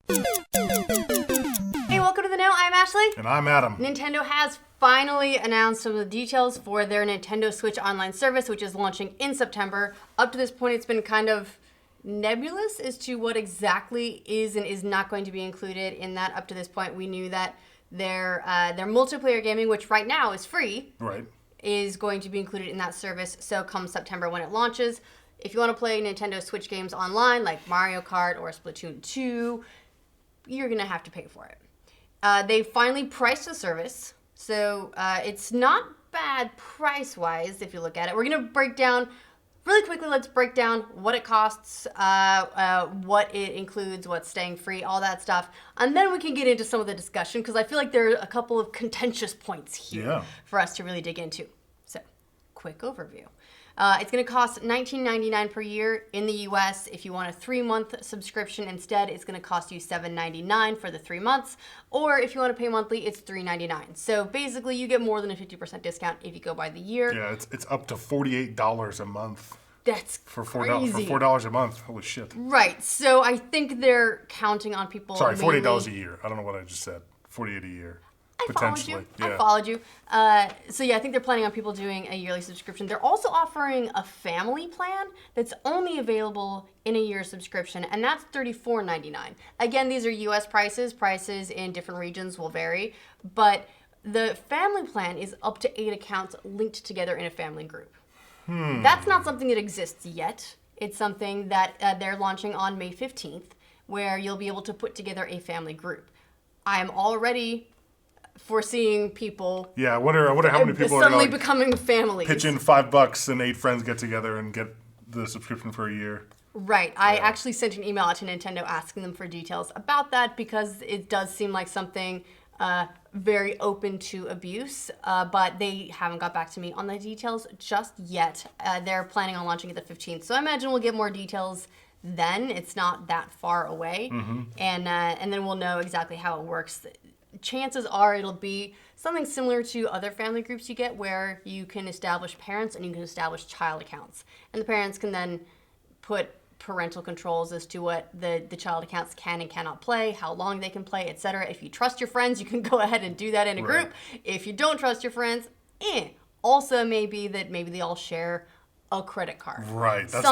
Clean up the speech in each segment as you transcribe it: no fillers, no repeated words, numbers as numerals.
Hey, welcome to The Know. I'm Ashley. And I'm Adam. Nintendo has finally announced some of the details for their Nintendo Switch Online service, which is launching in September. Up to this point, it's been kind of nebulous as to what exactly is and is not going to be included in that. Up to this point, we knew that their multiplayer gaming, which right now is free, Right. is going to be included in that service. So come September when it launches, if you want to play Nintendo Switch games online like Mario Kart or Splatoon 2, you're going to have to pay for it. They finally priced the service, so it's not bad price-wise if you look at it. We're going to break down, really quickly, let's break down what it costs, what it includes, what's staying free, all that stuff. And then we can get into some of the discussion, because I feel like there are a couple of contentious points here for us to really dig into. So, quick overview. It's going to cost $19.99 per year in the US. If you want a 3-month subscription instead, it's going to cost you $7.99 for the 3 months. Or if you want to pay monthly, it's $3.99. So basically, you get more than a 50% discount if you go by the year. Yeah, it's up to $48 a month. That's for crazy. For $4 a month. Holy shit. Right. So I think they're counting on people. Sorry, $48 a year. I don't know what I just said. $48 a year. Potentially. I followed you. So yeah, I think they're planning on people doing a yearly subscription. They're also offering a family plan that's only available in a year subscription, and that's $34.99. Again, these are US prices. Prices in different regions will vary, but the family plan is up to 8 accounts linked together in a family group. That's not something that exists yet. It's something that they're launching on May 15th, where you'll be able to put together a family group. I am already foreseeing people. Yeah, I wonder how many people suddenly are becoming families. Pitch in $5 and 8 friends get together and get the subscription for a year. Right. I actually sent an email out to Nintendo asking them for details about that, because it does seem like something very open to abuse, but they haven't got back to me on the details just yet. They're planning on launching it the 15th, so I imagine we'll get more details then. It's not that far away, and then we'll know exactly how it works. Chances are it'll be something similar to other family groups you get, where you can establish parents and you can establish child accounts. And the parents can then put parental controls as to what the child accounts can and cannot play, how long they can play, etc. If you trust your friends, you can go ahead and do that in a group. If you don't trust your friends, Also, maybe they all share a credit card. Right. That's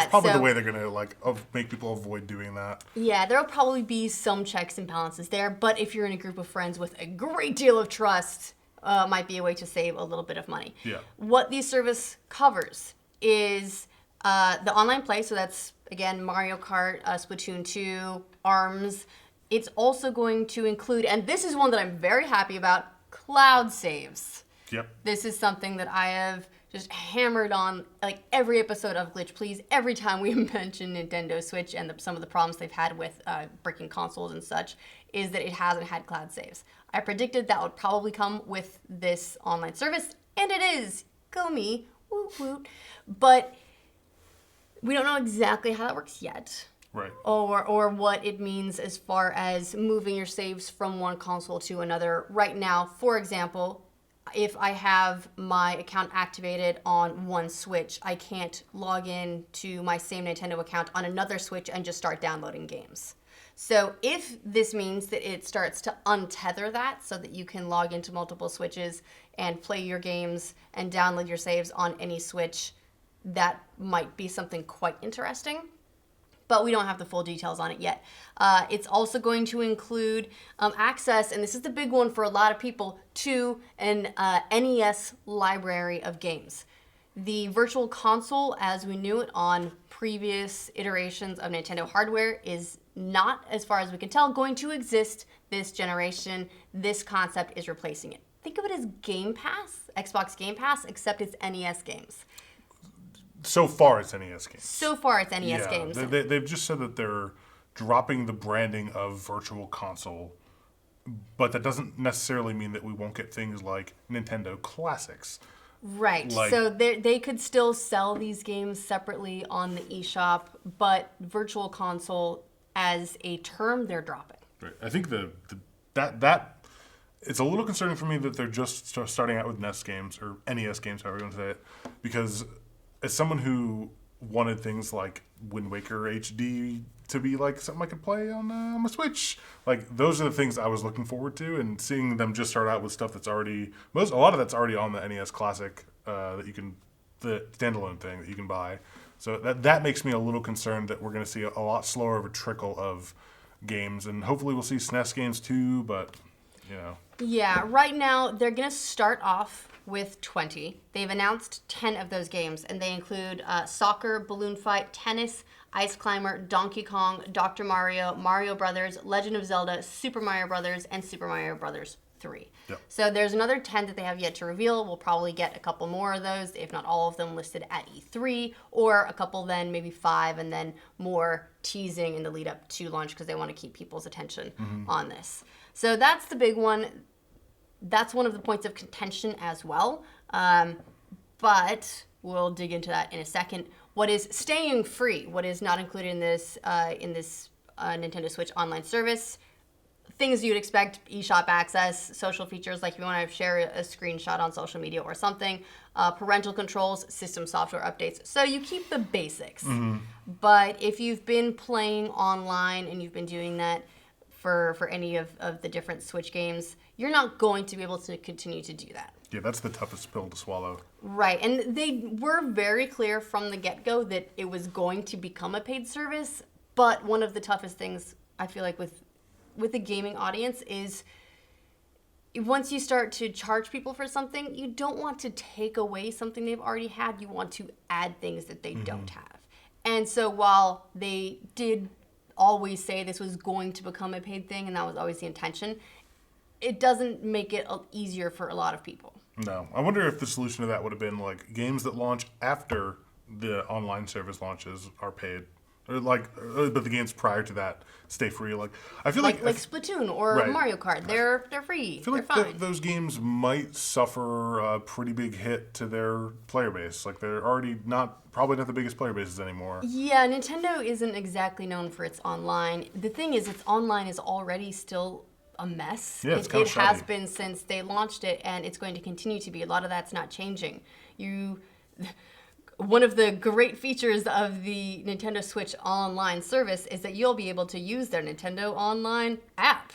probably the way they're going to make people avoid doing that. Yeah, there'll probably be some checks and balances there, but if you're in a group of friends with a great deal of trust, might be a way to save a little bit of money. Yeah. What the service covers is the online play, so that's, again, Mario Kart, Splatoon 2, ARMS. It's also going to include, and this is one that I'm very happy about, cloud saves. Yep. This is something that I have just hammered on like every episode of Glitch Please. Every time we mention Nintendo Switch and some of the problems they've had with breaking consoles and such, is that it hasn't had cloud saves. I predicted that would probably come with this online service, and it is. Go me. Woot woot. But we don't know exactly how that works yet. Right. Or what it means as far as moving your saves from one console to another. Right now, for example, if I have my account activated on one Switch, I can't log in to my same Nintendo account on another Switch and just start downloading games. So if this means that it starts to untether that so that you can log into multiple Switches and play your games and download your saves on any Switch, that might be something quite interesting. But we don't have the full details on it yet. It's also going to include access, and this is the big one for a lot of people, to an NES library of games. The Virtual Console, as we knew it on previous iterations of Nintendo hardware, is not, as far as we can tell, going to exist this generation. This concept is replacing it. Think of it as Game Pass, Xbox Game Pass, except it's NES games. So far, it's NES games. Games. They've just said that they're dropping the branding of Virtual Console, but that doesn't necessarily mean that we won't get things like Nintendo Classics. Right. So they could still sell these games separately on the eShop, but Virtual Console as a term, they're dropping. Right. I think that it's a little concerning for me that they're just starting out with NES games, or NES games, however you want to say it, because as someone who wanted things like Wind Waker HD to be like something I could play on my Switch. Like those are the things I was looking forward to, and seeing them just start out with stuff that's already a lot of that's already on the NES Classic that you can the standalone thing that you can buy. So that makes me a little concerned that we're going to see a lot slower of a trickle of games, and hopefully we'll see SNES games too. But you know, yeah, right now they're going to start off with 20. They've announced 10 of those games, and they include soccer, balloon fight, tennis, Ice Climber, Donkey Kong, Dr. Mario, Mario Brothers, Legend of Zelda, Super Mario Brothers, and Super Mario Brothers 3. Yep. So there's another 10 that they have yet to reveal. We'll probably get a couple more of those, if not all of them, listed at E3, or a couple then, maybe 5, and then more teasing in the lead up to launch because they want to keep people's attention on this. So that's the big one. That's one of the points of contention as well. But we'll dig into that in a second. What is staying free? What is not included in this Nintendo Switch online service? Things you'd expect: eShop access, social features like if you want to share a screenshot on social media or something, parental controls, system software updates. So you keep the basics. But if you've been playing online and you've been doing that for any of the different Switch games, you're not going to be able to continue to do that. yeah, that's the toughest pill to swallow. Right, and they were very clear from the get-go that it was going to become a paid service, but one of the toughest things I feel like with the gaming audience is once you start to charge people for something, you don't want to take away something they've already had. You want to add things that they don't have. And so while they did always say this was going to become a paid thing, and that was always the intention, it doesn't make it easier for a lot of people. No. I wonder if the solution to that would have been like games that launch after the online service launches are paid. Or but the games prior to that stay free. Like I feel like Splatoon or Right. Mario Kart, they're free. I feel like they're fine. those games might suffer a pretty big hit to their player base. Like they're already probably not the biggest player bases anymore. Yeah, Nintendo isn't exactly known for its online. The thing is, its online is already still a mess. Yeah, it's it kinda has shoddy. been since they launched it, and it's going to continue to be. A lot of that's not changing. One of the great features of the Nintendo Switch online service is that you'll be able to use their Nintendo Online app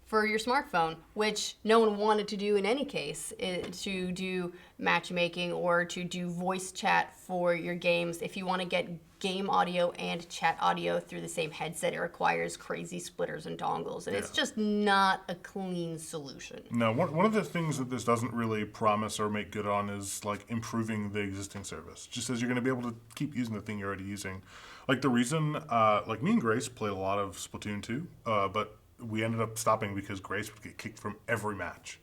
for your smartphone, which no one wanted to do in any case, to do matchmaking or to do voice chat for your games. If you want to get game audio and chat audio through the same headset, it requires crazy splitters and dongles, and it's just not a clean solution. No, one of the things that this doesn't really promise or make good on is like improving the existing service. Just says you're going to be able to keep using the thing you're already using. Like the reason, like me and Grace played a lot of Splatoon 2, but we ended up stopping because Grace would get kicked from every match,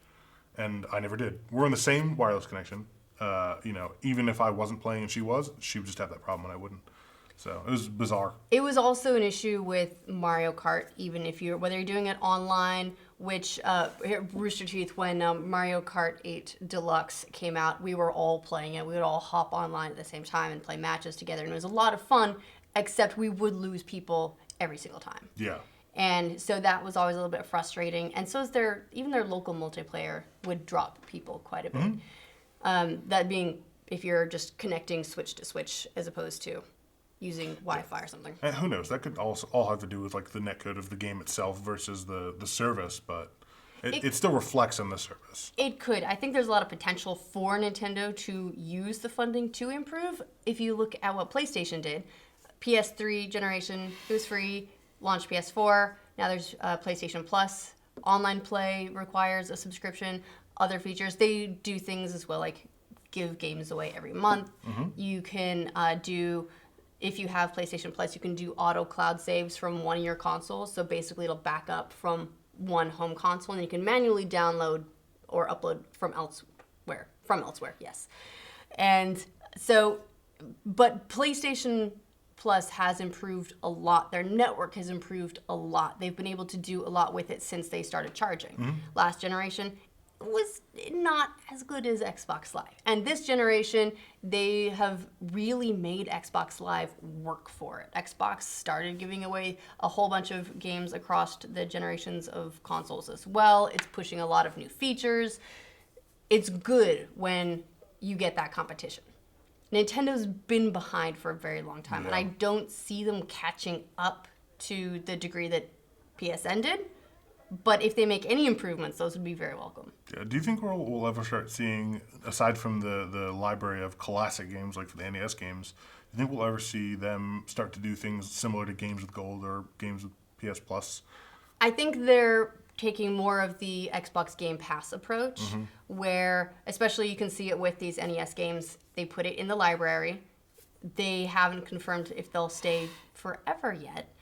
and I never did. We're on the same wireless connection. Even if I wasn't playing and she would just have that problem and I wouldn't. So it was bizarre. It was also an issue with Mario Kart, even if whether you're doing it online, which Rooster Teeth, when Mario Kart 8 Deluxe came out, we were all playing it. We would all hop online at the same time and play matches together, and it was a lot of fun, except we would lose people every single time. Yeah. And so that was always a little bit frustrating. And so is even their local multiplayer would drop people quite a bit. That being if you're just connecting Switch to Switch as opposed to using Wi-Fi or something. And who knows? That could also all have to do with like the netcode of the game itself versus the service, but it still reflects on the service. It could. I think there's a lot of potential for Nintendo to use the funding to improve. If you look at what PlayStation did, PS3 generation, it was free, launched PS4, now there's PlayStation Plus. Online play requires a subscription. Other features, they do things as well, like give games away every month. You can if you have PlayStation Plus, you can do auto cloud saves from one of your consoles. So basically it'll back up from one home console, and you can manually download or upload from elsewhere, yes. And so, but PlayStation Plus has improved a lot. Their network has improved a lot. They've been able to do a lot with it since they started charging. Last generation was not as good as Xbox Live. And this generation, they have really made Xbox Live work for it. Xbox started giving away a whole bunch of games across the generations of consoles as well. It's pushing a lot of new features. It's good when you get that competition. Nintendo's been behind for a very long time, and Yeah. I don't see them catching up to the degree that PSN did. But if they make any improvements, those would be very welcome. Yeah. Do you think we'll ever start seeing, aside from the library of classic games like for the NES games, do you think we'll ever see them start to do things similar to Games with Gold or Games with PS Plus? I think they're taking more of the Xbox Game Pass approach, where, especially you can see it with these NES games, they put it in the library. They haven't confirmed if they'll stay forever yet,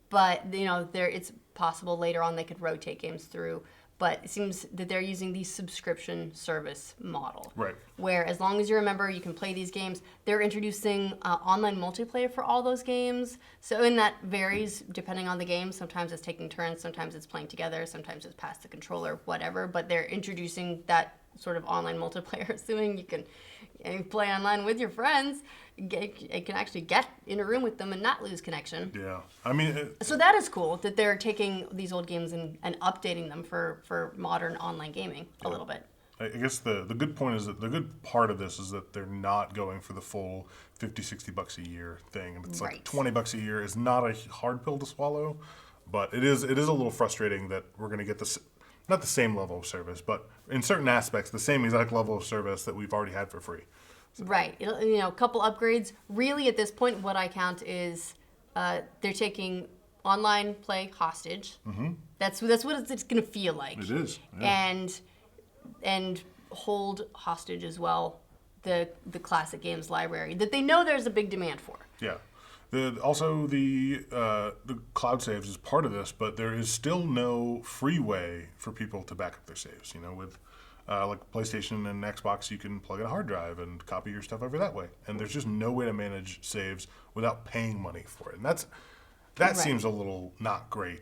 but it's possible later on they could rotate games through. But it seems that they're using the subscription service model. Right. Where as long as you're a member, you can play these games. They're introducing online multiplayer for all those games. And that varies depending on the game. Sometimes it's taking turns, sometimes it's playing together, sometimes it's past the controller, whatever. But they're introducing that sort of online multiplayer, assuming you can play online with your friends. It can actually get in a room with them and not lose connection. Yeah. I mean, So that is cool that they're taking these old games and updating them for modern online gaming a little bit. I guess the good point is that the good part of this is that they're not going for the full $50-$60 a year thing. And it's like Right. $20 a year is not a hard pill to swallow, but it is a little frustrating that we're going to get this, not the same level of service, but in certain aspects, the same exact level of service that we've already had for free. Right. A couple upgrades. Really, at this point, what I count is they're taking online play hostage. Mm-hmm. That's what it's going to feel like. It is. Yeah. And hold hostage as well the classic games library that they know there's a big demand for. Yeah. Also, the cloud saves is part of this, but there is still no free way for people to back up their saves. With like PlayStation and Xbox, you can plug in a hard drive and copy your stuff over that way. And there's just no way to manage saves without paying money for it. And that Right. seems a little not great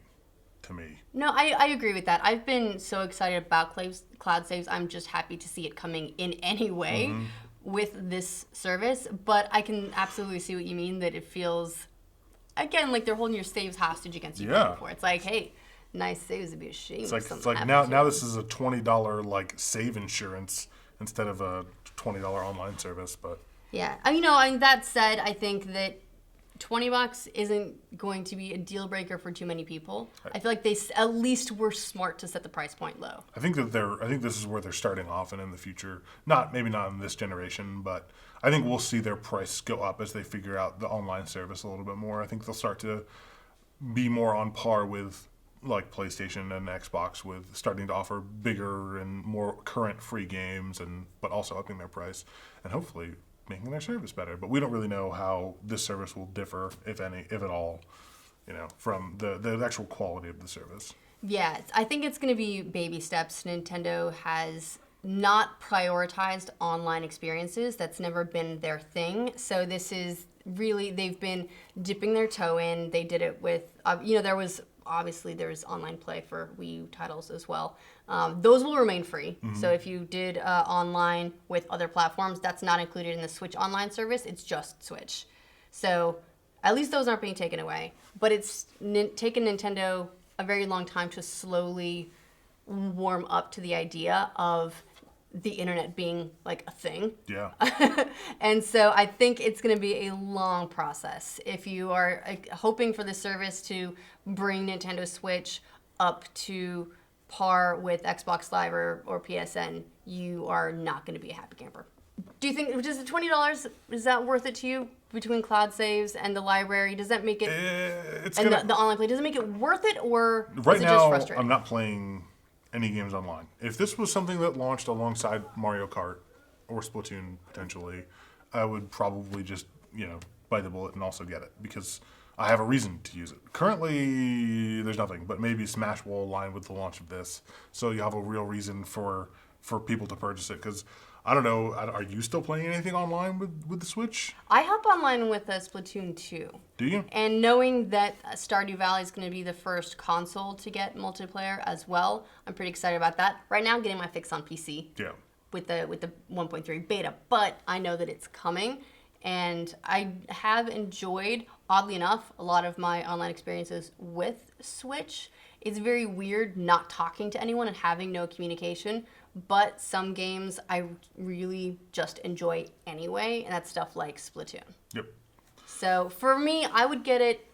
to me. No, I agree with that. I've been so excited about cloud saves. I'm just happy to see it coming in any way with this service. But I can absolutely see what you mean, that it feels, again, like they're holding your saves hostage against you. Yeah. For. It's like, hey, nice saves would be a shame. It's if like something now happened to you. this is a $20 like save insurance instead of a $20 online service. But Yeah. And that said, I think that $20 isn't going to be a deal breaker for too many people. I feel like they at least were smart to set the price point low. I think this is where they're starting off, and in the future, maybe not in this generation, but I think we'll see their price go up as they figure out the online service a little bit more. I think they'll start to be more on par with like PlayStation and Xbox, with starting to offer bigger and more current free games, but also upping their price and hopefully making their service better. But we don't really know how this service will differ, if at all, from the actual quality of the service. Yeah, I think it's going to be baby steps. Nintendo has not prioritized online experiences. That's never been their thing. So this is really, they've been dipping their toe in. They did it with, there was online play for Wii U titles as well. Those will remain free. Mm-hmm. So if you did online with other platforms, that's not included in the Switch online service. It's just Switch. So at least those aren't being taken away. But it's taken Nintendo a very long time to slowly warm up to the idea of the internet being like a thing. Yeah. And so I think it's going to be a long process. If you are hoping for the service to bring Nintendo Switch up to par with Xbox Live or PSN, you are not going to be a happy camper. Do you think, does the $20, is that worth it to you between cloud saves and the library? Does that make it, the online play, does it make it worth it, or right is it now, just frustrating? I'm not playing any games online. If this was something that launched alongside Mario Kart or Splatoon potentially, I would probably just, bite the bullet and also get it because I have a reason to use it. Currently, there's nothing, but maybe Smash will align with the launch of this, so you have a real reason for people to purchase it. Because I don't know, are you still playing anything online with the Switch? I hop online with Splatoon 2. Do you? And knowing that Stardew Valley is going to be the first console to get multiplayer as well, I'm pretty excited about that. Right now, I'm getting my fix on PC. Yeah. With the 1.3 beta, but I know that it's coming, and I have enjoyed, oddly enough, a lot of my online experiences with Switch. it's very weird not talking to anyone and having no communication. But some games I really just enjoy anyway, and that's stuff like Splatoon. Yep. So for me, I would get it.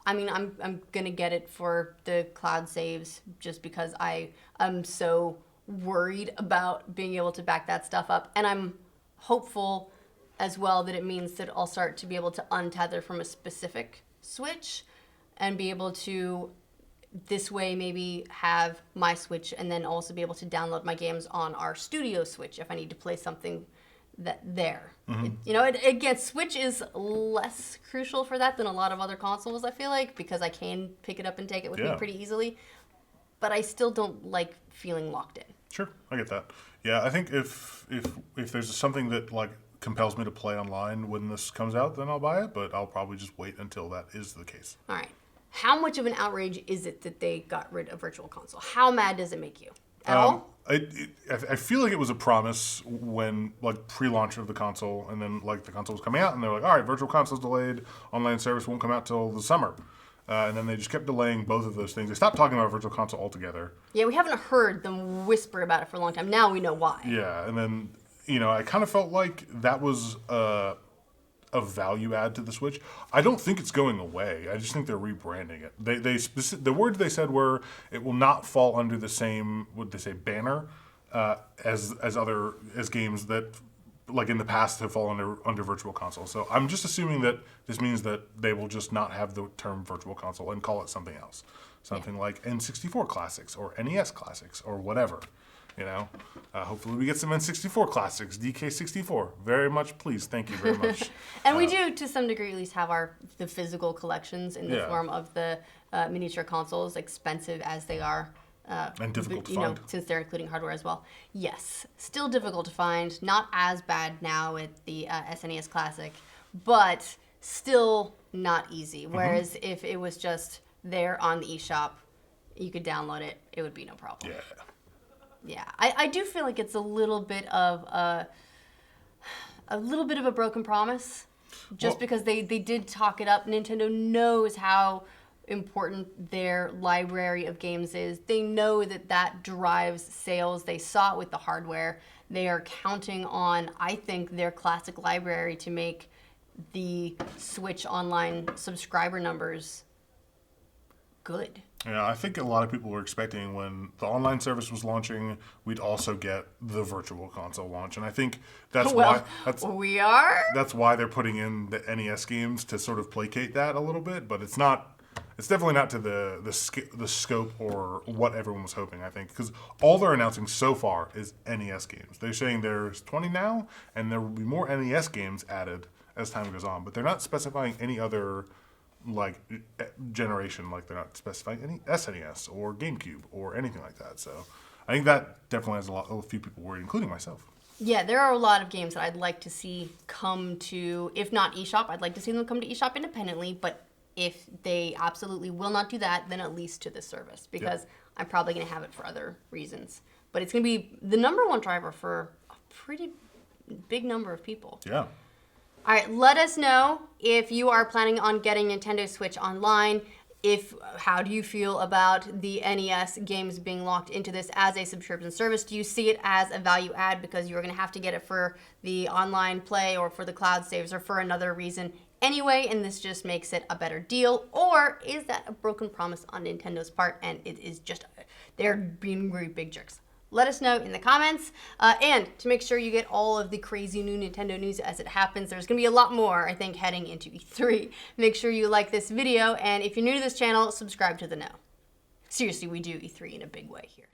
I mean, I'm gonna get it for the cloud saves just because I am so worried about being able to back that stuff up, and I'm hopeful as well that it means that I'll start to be able to untether from a specific Switch and be able to this way maybe have my Switch and then also be able to download my games on our studio Switch if I need to play something there. Again, Switch is less crucial for that than a lot of other consoles, I feel like, because I can pick it up and take it with me pretty easily. But I still don't like feeling locked in. Sure, I get that. Yeah, I think if there's something that like compels me to play online when this comes out, then I'll buy it. But I'll probably just wait until that is the case. All right. How much of an outrage is it that they got rid of Virtual Console? How mad does it make you? At all? I feel like it was a promise when like pre-launch of the console, and then like the console was coming out, and they're like, all right, Virtual Console's delayed, online service won't come out till the summer. And then they just kept delaying both of those things. They stopped talking about Virtual Console altogether. Yeah, we haven't heard them whisper about it for a long time. Now we know why. Yeah, and then, I kind of felt like that was a value add to the Switch. I don't think it's going away. I just think they're rebranding it. The words they said were it will not fall under the same, what they say, banner as games that like in the past have fallen under Virtual Console. So I'm just assuming that this means that they will just not have the term Virtual Console and call it something else. Something like N64 Classics or NES Classics or whatever. Hopefully we get some N64 Classics, DK64. Very much please. Thank you very much. And we do, to some degree, at least have the physical collections in the form of the miniature consoles, expensive as they are. And difficult to find. Since they're including hardware as well. Yes, still difficult to find. Not as bad now with the SNES Classic, but still not easy. Whereas if it was just there on the eShop, you could download it. It would be no problem. Yeah. Yeah, I do feel like it's a little bit of a broken promise, just because they did talk it up. Nintendo knows how important their library of games is. They know that drives sales. They saw it with the hardware. They are counting on, I think, their classic library to make the Switch Online subscriber numbers good. Yeah, I think a lot of people were expecting when the online service was launching, we'd also get the Virtual Console launch, and I think that's why they're putting in the NES games to sort of placate that a little bit. But it's not. It's definitely not to the scope or what everyone was hoping. I think because all they're announcing so far is NES games. They're saying there's 20 now, and there will be more NES games added as time goes on. But they're not specifying any other like generation, like they're not specifying any SNES or GameCube or anything like that. So I think that definitely has a few people worried, including myself. Yeah, there are a lot of games that I'd like to see come to, if not eShop, I'd like to see them come to eShop independently, but if they absolutely will not do that, then at least to this service, because I'm probably going to have it for other reasons. But it's going to be the number one driver for a pretty big number of people. Yeah. All right, let us know if you are planning on getting Nintendo Switch Online. How do you feel about the NES games being locked into this as a subscription service? Do you see it as a value add because you're going to have to get it for the online play or for the cloud saves or for another reason anyway, and this just makes it a better deal? Or is that a broken promise on Nintendo's part and it is just they're being really big jerks? Let us know in the comments. And to make sure you get all of the crazy new Nintendo news as it happens, there's going to be a lot more, I think, heading into E3. Make sure you like this video, and if you're new to this channel, subscribe to the know. Seriously, we do E3 in a big way here.